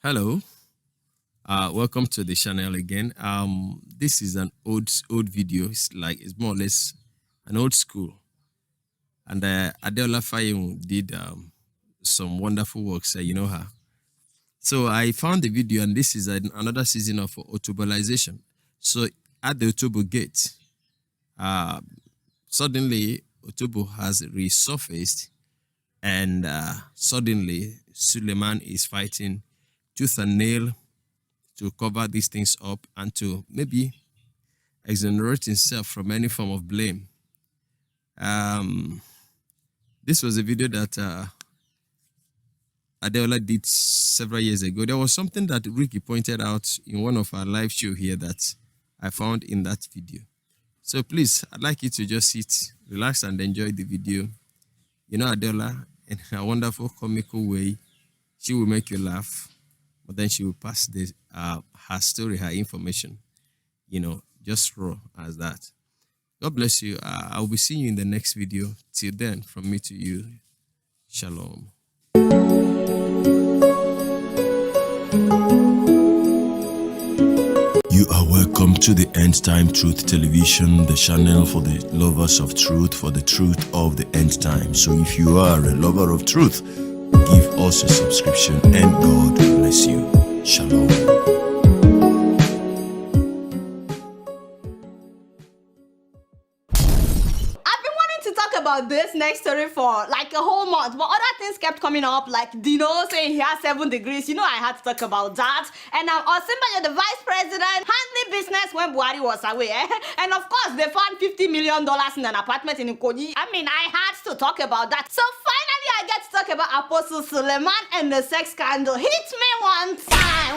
Hello, welcome to the channel again. This is an old video. It's more or less an old school, and Adeola Fayehun did some wonderful works. You know her. So I found the video, and this is another season of Otobolization. So at the Otobo Gate, uh, suddenly Otobo has resurfaced, and suddenly Suleiman is fighting tooth and nail to cover these things up and to maybe exonerate himself from any form of blame. This was a video that Adeola did several years ago. There was something that Ricky pointed out in one of our live show here that I found in that video. So please, I'd like you to just sit, relax, and enjoy the video. You know, Adeola, in a wonderful comical way, she will make you laugh, but then she will pass her story, her information, just raw as that. God bless you. I'll be seeing you in the next video. Till then, from me to you, shalom. You are welcome to the End Time Truth Television, the channel for the lovers of truth, for the truth of the end time. So if you are a lover of truth, give us a subscription and God bless you. Shalom. About this next story for like a whole month, but other things kept coming up, like Dino saying he has 7 degrees. I had to talk about that. And Osimhen, the vice president, handling business when Buhari was away. And of course, they found $50 million in an apartment in Ikoyi. I had to talk about that. So finally, I get to talk about Apostle Suleiman and the sex scandal. Hit me one time.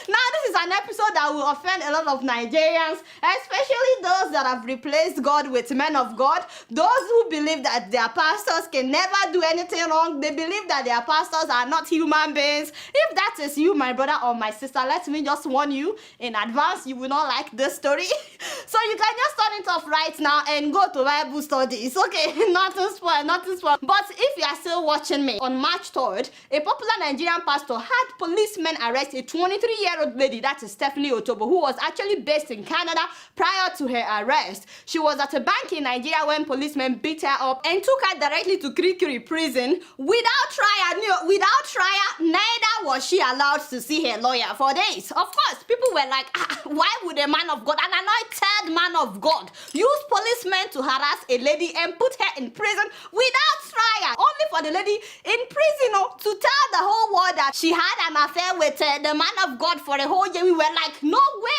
Now, this is an episode that will offend a lot of Nigerians, especially those that have replaced God with men of God, those who believe that their pastors can never do anything wrong. They believe that their pastors are not human beings. If that is you, my brother or my sister, let me just warn you in advance, you will not like this story. So you can just turn it off right now and go to Bible studies. Okay, nothing spoil. But if you are still watching me, on March 3rd, a popular Nigerian pastor had policemen arrest a 23-year-old lady, that is Stephanie Otobo, who was actually based in Canada prior to her arrest. She was at a bank in Nigeria when policemen beat her up and took her directly to Kirikiri prison without trial. Neither was she allowed to see her lawyer for days. Of course, people were like, why would a man of God, an anointed man of God, use policemen to harass a lady and put her in prison without trial? Only for the lady in prison to tell the whole world that she had an affair with the man of God for a whole year. We were like, no way,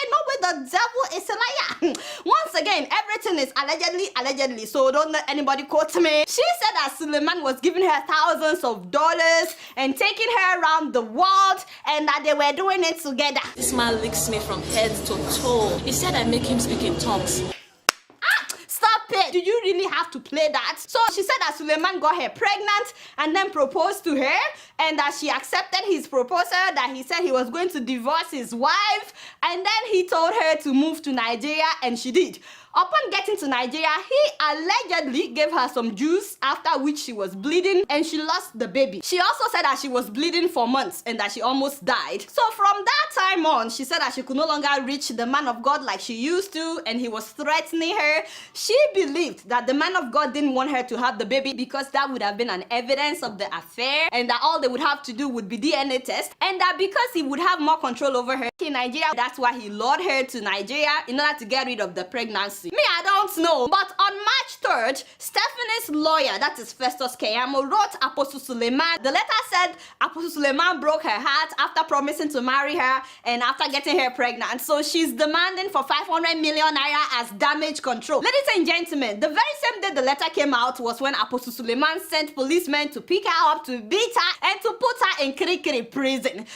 the devil is a liar. Once again, everything is allegedly, so don't let anybody quote me. She said that Suleiman was giving her thousands of dollars and taking her around the world and that they were doing it together. This man licks me from head to toe. He said I make him speak in tongues. Stop it! Do you really have to play that? So she said that Suleiman got her pregnant and then proposed to her, and that she accepted his proposal, that he said he was going to divorce his wife, and then he told her to move to Nigeria, and she did. Upon getting to Nigeria, he allegedly gave her some juice, after which she was bleeding and she lost the baby. She also said that she was bleeding for months and that she almost died. So from that time on, she said that she could no longer reach the man of God like she used to, and he was threatening her. She believed that the man of God didn't want her to have the baby because that would have been an evidence of the affair, and that all they would have to do would be DNA test, and that because he would have more control over her in Nigeria, that's why he lured her to Nigeria in order to get rid of the pregnancy. Me, I don't know. But on March 3rd, Stephanie's lawyer, that is Festus Keyamo, wrote Apostle Suleiman. The letter said Apostle Suleiman broke her heart after promising to marry her and after getting her pregnant. So she's demanding for 500 million naira as damage control. Ladies and gentlemen, the very same day the letter came out was when Apostle Suleiman sent policemen to pick her up, to beat her, and to put her in Kirikiri prison.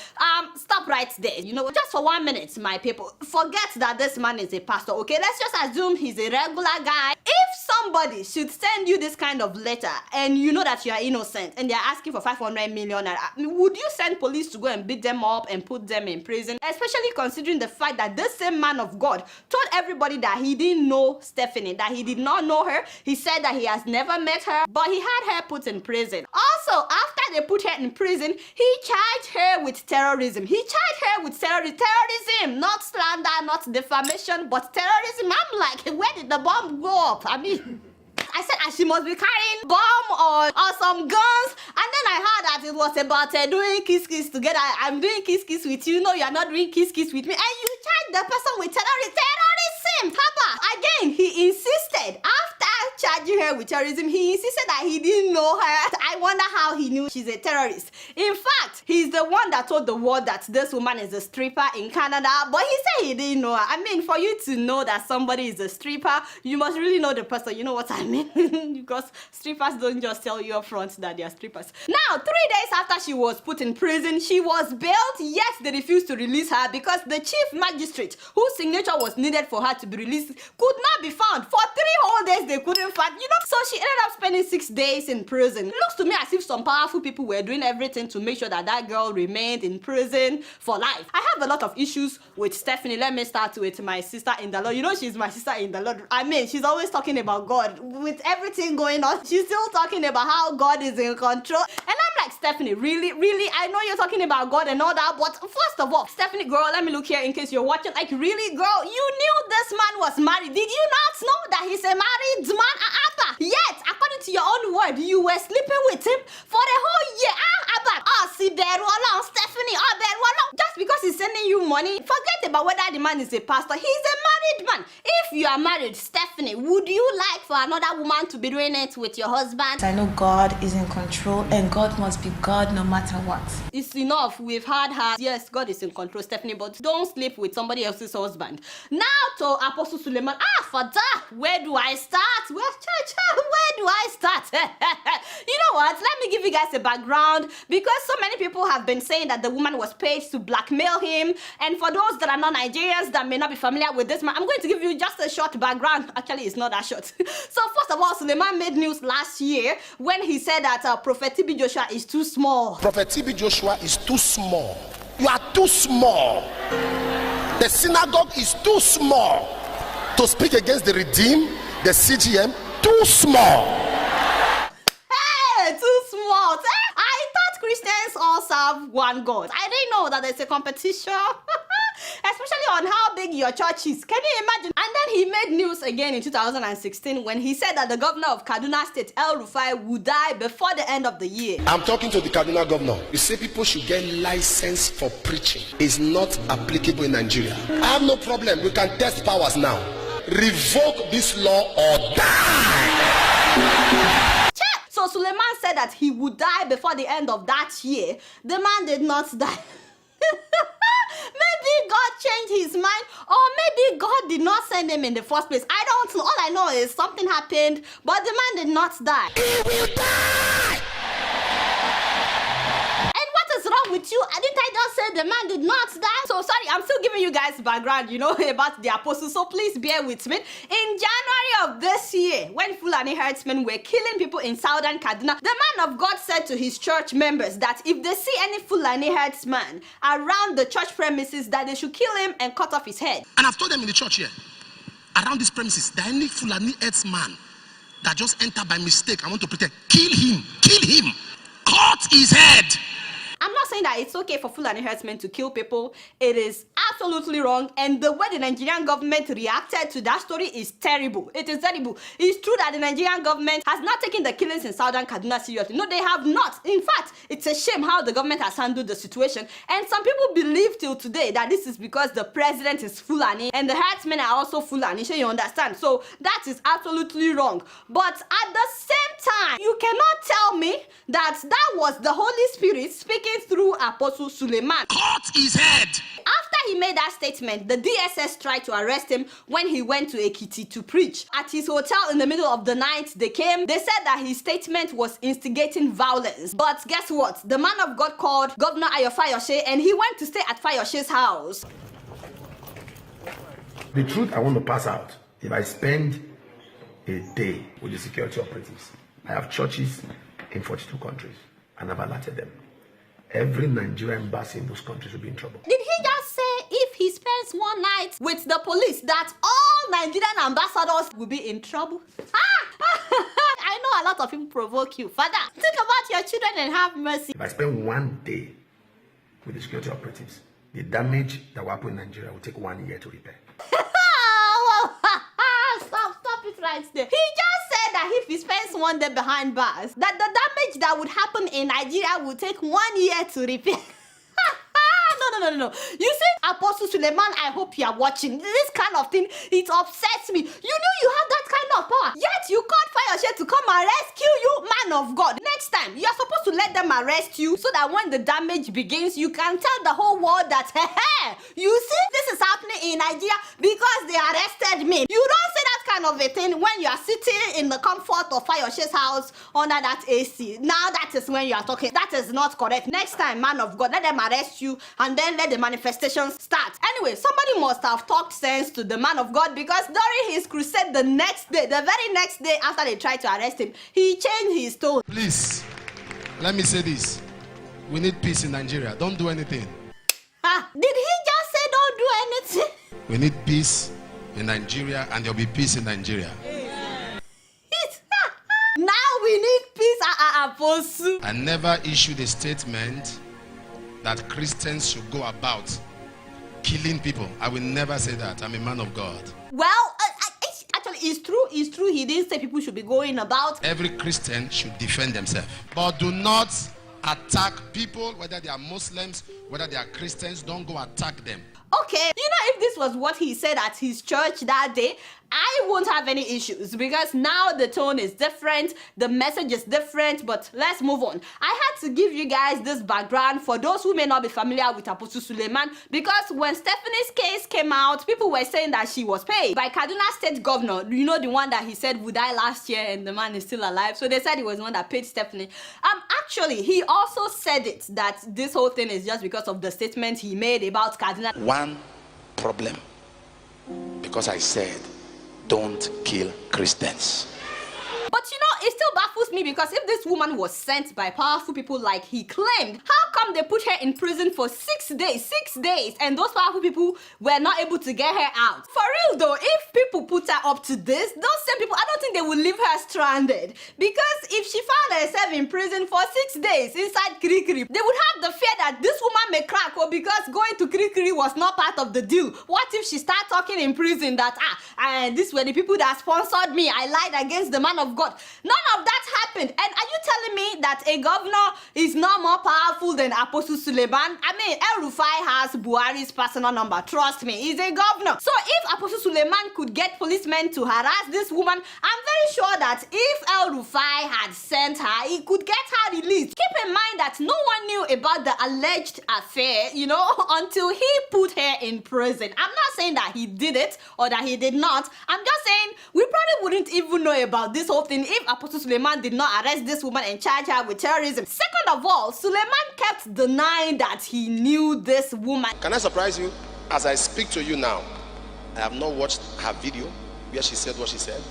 Stop right there. Just for 1 minute, my people. Forget that this man is a pastor, okay? Let's just assume assume he's a regular guy. If somebody should send you this kind of letter and you know that you are innocent and they're asking for 500 million, would you send police to go and beat them up and put them in prison? Especially considering the fact that this same man of God told everybody that he didn't know Stephanie, that he did not know her. He said that he has never met her, but he had her put in prison. Also, after they put her in prison, he charged her with terrorism. He charged her with terrorism, not slander, not defamation, but terrorism. I'm like, where did the bomb go up? I mean, I said she must be carrying bomb or some guns, and then I heard that it was about doing kiss together. I'm doing kiss with you. No, you are not doing kiss with me, and you charge the person with terrorism. Papa, again, he insisted after charging her with terrorism, he insisted that he didn't know her. I wonder how he knew she's a terrorist. In fact, he's the one that told the world that this woman is a stripper in Canada, but he said he didn't know her. I mean, for you to know that somebody is a stripper, you must really know the person. You know what I mean? Because strippers don't just tell you up front that they are strippers. Now, 3 days after she was put in prison, she was bailed, yet they refused to release her because the chief magistrate, whose signature was needed for her to be released, could not be found. For 3 whole days, they couldn't find, so she ended up spending 6 days in prison. It looks to me as if some powerful people were doing everything to make sure that that girl remained in prison for life. I have a lot of issues with Stephanie. Let me start with my sister in the Lord. She's my sister in the Lord. I mean, she's always talking about God. With everything going on, she's still talking about how God is in control. And I'm like, Stephanie, really? I know you're talking about God and all that, but first of all, Stephanie, girl, let me look here in case you're watching. Like, really, girl, you knew this man was married. Did you not know that he's a married man? Abba. Yet, according to your own word, you were sleeping with him for a whole year. Abba. See, Stephanie, just because he's sending you money, forget about whether the man is a pastor. He's a married man. If you are married, Stephanie, would you like for another woman to be doing it with your husband? I know God is in control and God must be God no matter what. It's enough. We've had her. Yes, God is in control, Stephanie, but don't sleep with somebody else's husband. Now to Apostle Suleiman. For that, where do I start? Well, where do I start? You know what? Let me give you guys a background, because so many people have been saying that the woman was paid to blackmail him. And for those that are not Nigerians that may not be familiar with this man, I'm going to give you just a short background. Actually, it's not that short. So first of all, Suleiman made news last year when he said that Prophet TB Joshua is too small. Prophet TB Joshua is too small. You are too small. The synagogue is too small to speak against the redeemed, the CGM. Too small. Hey, too small. I thought Christians all serve one God. I didn't know that there's a competition. Especially on how big your church is. Can you imagine? And then he made news again in 2016 when he said that the governor of Kaduna State, El Rufai, would die before the end of the year. I'm talking to the Kaduna governor. You say people should get license for preaching. It's not applicable in Nigeria. I have no problem. We can test powers now. Revoke this law or die. So Suleiman said that he would die before the end of that year. The man did not die. Maybe God changed his mind, or maybe God did not send him in the first place. I don't know. All I know is something happened, but the man did not die. He will die. And what is wrong with you? Didn't I just say the man did not die? So sorry, I'm still giving you guys background, about the apostle. So please bear with me. In January of this year, when Fulani herdsmen were killing people in southern Kaduna, the man of God said to his church members that if they see any Fulani herdsman around the church premises, that they should kill him and cut off his head. And I've told them in the church here, around these premises, that any Fulani herdsman that just entered by mistake, I want to pretend, kill him, cut his head. I'm not saying that it's okay for Fulani herdsmen to kill people. It is absolutely wrong. And the way the Nigerian government reacted to that story is terrible. It is terrible. It's true that the Nigerian government has not taken the killings in southern Kaduna seriously. No, they have not. In fact, it's a shame how the government has handled the situation. And some people believe till today that this is because the president is Fulani and the herdsmen are also Fulani. So you understand? So that is absolutely wrong. But at the same time, you cannot tell me that was the Holy Spirit speaking through Apostle Suleiman. Cut his head. After he made that statement, the DSS tried to arrest him when he went to Ekiti to preach. At his hotel in the middle of the night, they came. They said that his statement was instigating violence. But guess what? The man of God called Governor Ayo Fayoshe and he went to stay at Fayoshe's house. The truth I want to pass out If I spend a day with the security operatives, I have churches in 42 countries, and I've alerted them. Every Nigerian embassy in those countries will be in trouble. Did he just say if he spends one night with the police that all Nigerian ambassadors will be in trouble? I know a lot of people provoke you. Father, think about your children and have mercy. If I spend one day with the security operatives, the damage that will happen in Nigeria will take 1 year to repair. Stop it right there. He just said that if he spends one day behind bars, that the damage that would happen in Nigeria will take 1 year to repair. No. You see, Apostle Suleiman, I hope you are watching. This kind of thing, it upsets me. You know you have that kind of power, yet you called Fayoshe to come and rescue you, man of God. Next time, you are supposed to let them arrest you so that when the damage begins, you can tell the whole world that, hey, you see, this is happening in Nigeria because they arrested me. You don't say that kind of a thing when you are sitting in the comfort of Fayoshe's house under that AC. Now that is when you are talking. That is not correct. Next time, man of God, let them arrest you and then let the manifestations start. Anyway, somebody must have talked sense to the man of God, because during his crusade the next day, the very next day after they tried to arrest him, he changed his tone. Please, let me say this. We need peace in Nigeria. Don't do anything. Did he just say don't do anything? We need peace in Nigeria, and there'll be peace in Nigeria. Now we need peace, Apostle. I never issued a statement that Christians should go about killing people. I will never say that. I'm a man of God. Well, actually, it's true. He didn't say people should be going about. Every Christian should defend themselves. But do not attack people, whether they are Muslims, whether they are Christians. Don't go attack them. Okay, you know, if this was what he said at his church that day, I won't have any issues, because now the tone is different, the message is different. But let's move on. I had to give you guys this background for those who may not be familiar with Apostle Suleiman, because when Stephanie's case came out, people were saying that she was paid by Kaduna State Governor. You know, the one that he said would die last year and the man is still alive. So they said he was the one that paid Stephanie. Actually, he also said it, that this whole thing is just because of the statement he made about Kaduna. One problem, because I said don't kill Christians. But you know, it still baffles me, because if this woman was sent by powerful people like he claimed, how come they put her in prison for 6 days, and those powerful people were not able to get her out? For real though, if people put her up to this, those same people, I don't think they will leave her stranded. Because if she found herself in prison for 6 days inside Kirikiri, they would have the fear that this woman may crack, or because going to Kirikiri was not part of the deal. What if she start talking in prison that, these were the people that sponsored me, I lied against the man of God? None of that happened. And are you telling me that a governor is not more powerful than Apostle Suleiman? I mean, El Rufai has Buhari's personal number. Trust me, he's a governor. So if Apostle Suleiman could get policemen to harass this woman, I'm very sure that if El Rufai had sent her, he could get her released. Keep in mind that no one knew about the alleged affair, you know, until he put her in prison. I'm not saying that he did it or that he did not. I'm just saying we probably wouldn't even know about this whole thing if Apostle Suleiman did not arrest this woman and charge her with terrorism. Second of all, Suleiman kept denying that he knew this woman. Can I surprise you? As I speak to you now, I have not watched her video where she said what she said.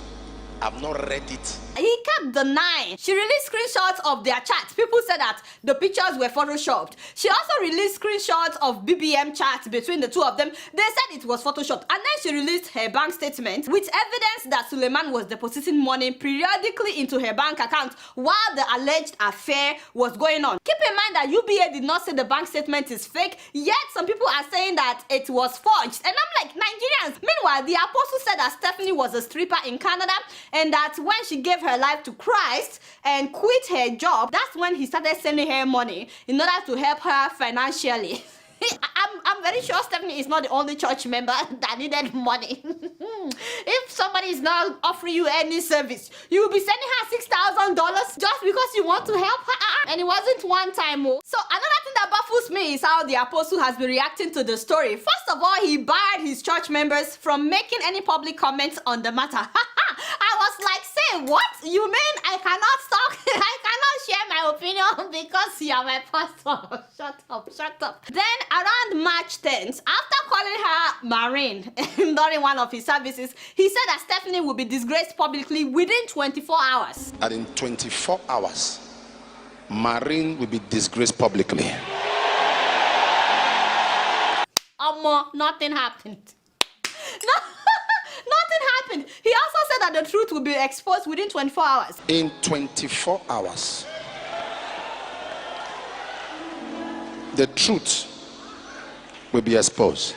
I've not read it. He kept denying. She released screenshots of their chats. People said that the pictures were photoshopped. She also released screenshots of BBM chats between the two of them. They said it was photoshopped. And then she released her bank statement with evidence that Suleiman was depositing money periodically into her bank account while the alleged affair was going on. Keep in mind that UBA did not say the bank statement is fake, yet some people are saying that it was forged. And I'm like, Nigerians. Meanwhile, the apostle said that Stephanie was a stripper in Canada, and that when she gave her life to Christ and quit her job, that's when he started sending her money in order to help her financially. I'm very sure Stephanie is not the only church member that needed money. If somebody is not offering you any service, you will be sending her $6,000 just because you want to help her. And it wasn't one time. So another thing that baffles me is how the apostle has been reacting to the story. First of all, he barred his church members from making any public comments on the matter. I was like, say Wait, what? You mean I cannot talk? I cannot share my opinion because you are my pastor. Shut up. Then around March 10th, after calling her Marine during one of his services, he said that Stephanie will be disgraced publicly within 24 hours. And in 24 hours, Marine will be disgraced publicly. Nothing happened. No, nothing happened. He also said that the truth will be exposed within 24 hours. In 24 hours, the truth will be exposed.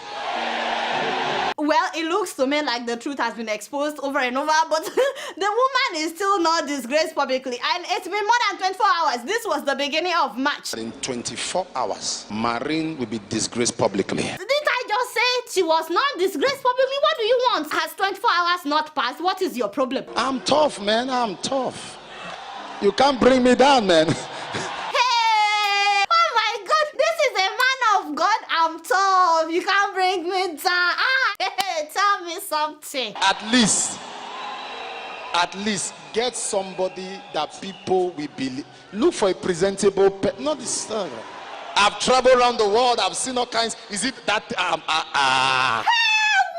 Well, it looks to me like the truth has been exposed over and over, but the woman is still not disgraced publicly. And it's been more than 24 hours. This was the beginning of March. In 24 hours, Marine will be disgraced publicly. Didn't I just say she was not disgraced publicly? What do you want? Has 24 hours not passed? What is your problem? I'm tough, man. I'm tough. You can't bring me down, man. Hey! Oh my God! This is a man of God. I'm tough. You can't bring me down. Hey, tell me something. At least get somebody that people will believe. Look for a presentable not this. I've traveled around the world. I've seen all kinds. Is it that Hey,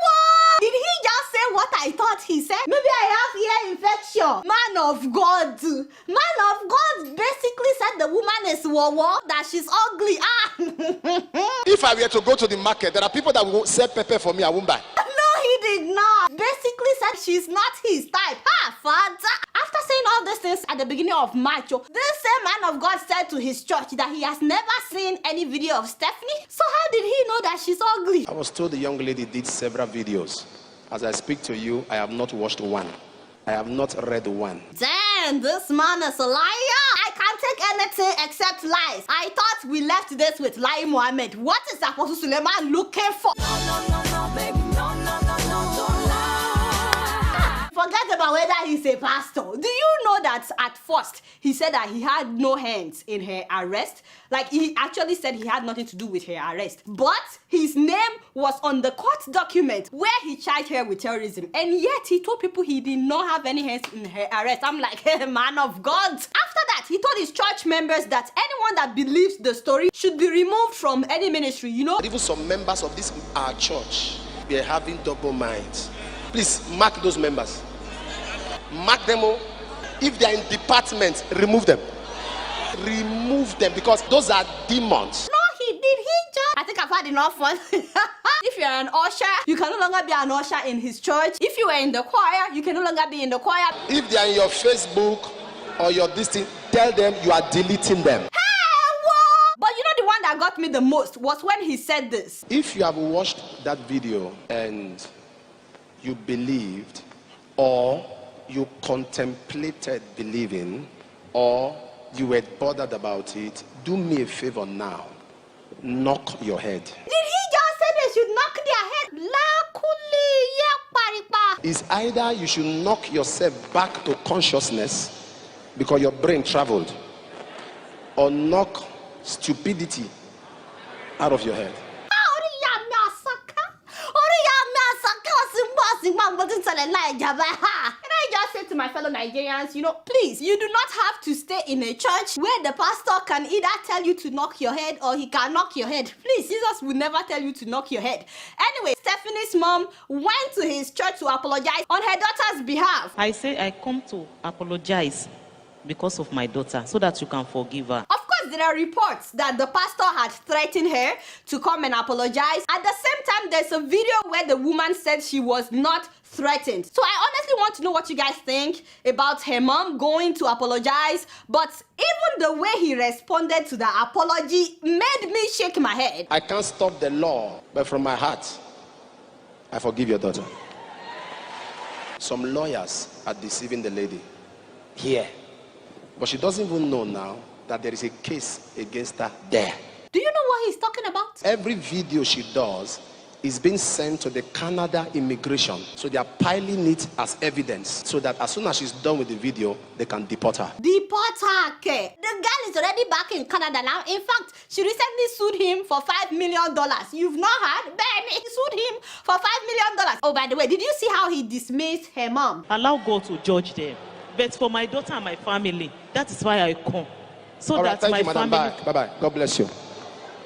what? Did he just say what I thought he said? Maybe I have ear infection. Man of God. Man of God basically said the woman is wawa, that she's ugly. If I were to go to the market, there are people that will sell pepper for me. I won't buy. No, he did not. Basically said she's not his type. Father. After saying all these things at the beginning of March, this same man of God said to his church that he has never seen any video of Stephanie. So how did he know that she's ugly? I was told the young lady did several videos. As I speak to you, I have not watched one. I have not read one. Damn, this man is a liar. I can't take anything except lies. I thought we left this with Lai Mohammed. What is Apostle Suleiman looking for? No, baby, no, don't lie. Forget about whether he's a pastor. Do you know that at first he said that he had no hands in her arrest? Like, he actually said he had nothing to do with her arrest. But his name was on the court document where he charged her with terrorism. And yet he told people he did not have any hands in her arrest. I'm like, hey, man of God. After that, he told his church members that anyone that believes the story should be removed from any ministry, you know? Even some members of this our church, we are having double minds. Please mark those members. Mark them all. If they are in departments, remove them. Remove them, because those are demons. No, he did. He just... I think I've had enough fun. If you're an usher, you can no longer be an usher in his church. If you were in the choir, you can no longer be in the choir. If they are in your Facebook or your this thing, tell them you are deleting them. Hey, what? But you know the one that got me the most was when he said this. If you have watched that video and you believed, or you contemplated believing, or you were bothered about it, do me a favor now. Knock your head. Did he just say they should knock their head? It's either you should knock yourself back to consciousness because your brain traveled, or knock stupidity out of your head. And I just say to my fellow Nigerians, you know, please, you do not have to stay in a church where the pastor can either tell you to knock your head or he can knock your head. Please, Jesus will never tell you to knock your head. Anyway, Stephanie's mom went to his church to apologize on her daughter's behalf. I say I come to apologize because of my daughter, so that you can forgive her. Of course, there are reports that the pastor had threatened her to come and apologize. At the same time, there's a video where the woman said she was not threatened. So I honestly want to know what you guys think about her mom going to apologize. But even the way he responded to the apology made me shake my head. I can't stop the law, but from my heart, I forgive your daughter. Some lawyers are deceiving the lady here, but she doesn't even know now that there is a case against her there. Do you know what he's talking about? Every video she does is being sent to the Canada immigration, so they are piling it as evidence, so that as soon as she's done with the video, they can deport her. Deport her, okay? The girl is already back in Canada now. In fact, she recently sued him for $5 million. You've not heard? Benny sued him for $5 million. Oh, by the way, did you see how he dismissed her mom? Allow God to judge them. But for my daughter and my family, that is why I come. So All right, that thank my you, madam. family. Bye. Bye-bye. God bless you.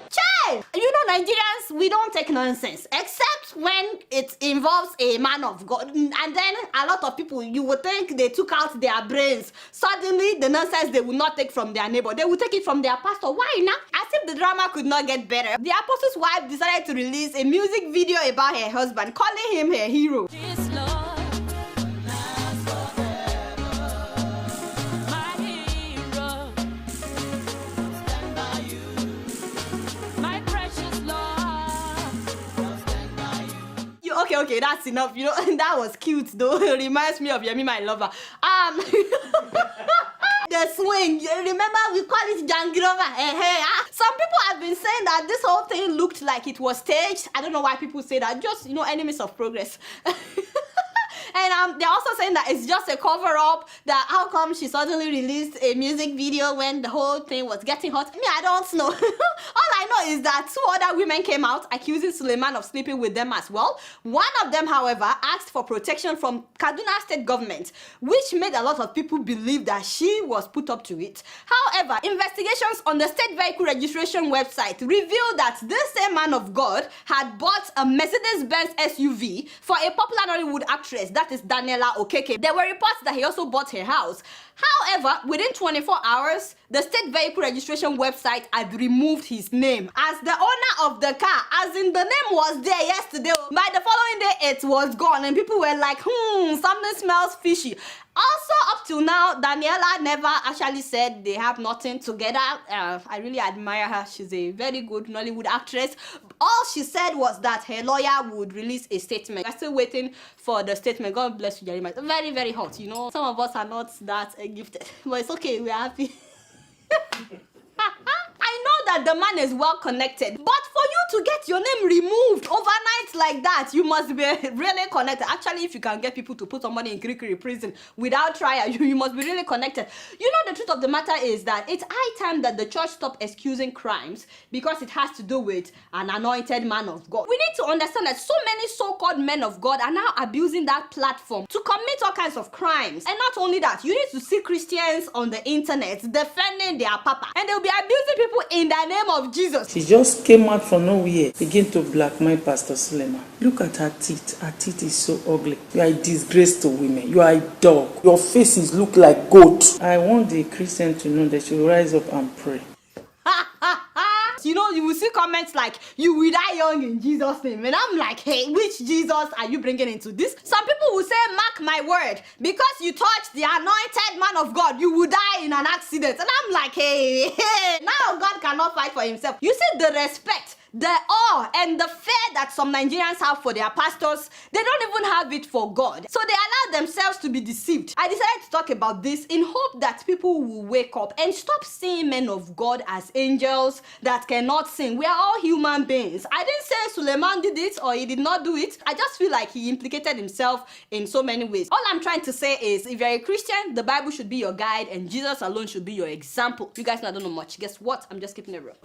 Chai! You know, Nigerians, we don't take nonsense, except when it involves a man of God. And then a lot of people, you would think they took out their brains. Suddenly, the nonsense they will not take from their neighbor, they will take it from their pastor. Why now? As if the drama could not get better. The apostle's wife decided to release a music video about her husband, calling him her hero. This love lasts forever. My hero. Stand by you. My precious Lord. Stand by you. Okay, that's enough. You know, that was cute though. It reminds me of Yemi, my lover. The swing, you remember we call it Jangirova. Some people have been saying that this whole thing looked like it was staged. I don't know why people say that. Just, you know, enemies of progress. And they're also saying that it's just a cover-up, that how come she suddenly released a music video when the whole thing was getting hot. Me, I don't know. All I know is that 2 other women came out accusing Suleiman of sleeping with them as well. One of them, however, asked for protection from Kaduna state government, which made a lot of people believe that she was put up to it. However, investigations on the state vehicle registration website revealed that this same man of God had bought a Mercedes-Benz SUV for a popular Nollywood actress, that is Adeola Okeke. There were reports that he also bought her house. However, within 24 hours, the state vehicle registration website had removed his name as the owner of the car, as in the name was there yesterday. By the following day, it was gone, and people were like, something smells fishy. Also, up till now, Adeola never actually said they have nothing together. I really admire her. She's a very good Nollywood actress. All she said was that her lawyer would release a statement. We're still waiting for the statement. God bless you, Jeremiah. Very, very hot, you know. Some of us are not that gifted, but it's okay. We're happy. I know that the man is well connected, but for you to get your name removed overnight like that, you must be really connected. Actually, if you can get people to put somebody in Kirikiri prison without trial, you must be really connected. You know, the truth of the matter is that it's high time that the church stop excusing crimes because it has to do with an anointed man of God. We need to understand that so many so-called men of God are now abusing that platform to commit all kinds of crimes. And not only that, you need to see Christians on the internet defending their papa, and they'll be abusing people in the name of Jesus. She just came out from nowhere, begin to blackmail Pastor Suleiman. Look at her teeth. Her teeth is so ugly. You are a disgrace to women. You are a dog. Your faces look like goat. I want the Christian to know that she will rise up and pray. You know, you will see comments like, you will die young in Jesus' name. And I'm like, hey, which Jesus are you bringing into this? Some people will say, mark my word, because you touched the anointed man of God, you will die in an accident. And I'm like, hey, now God cannot fight for himself. You see the respect, the awe, and the fear that some Nigerians have for their pastors, they don't even have it for God. So they allow themselves to be deceived. I decided to talk about this in hope that people will wake up and stop seeing men of God as angels that cannot sin. We are all human beings. I didn't say Suleiman did it or he did not do it. I just feel like he implicated himself in so many ways. All I'm trying to say is, if you're a Christian, the Bible should be your guide and Jesus alone should be your example. You guys know I don't know much. Guess what? I'm just keeping it real.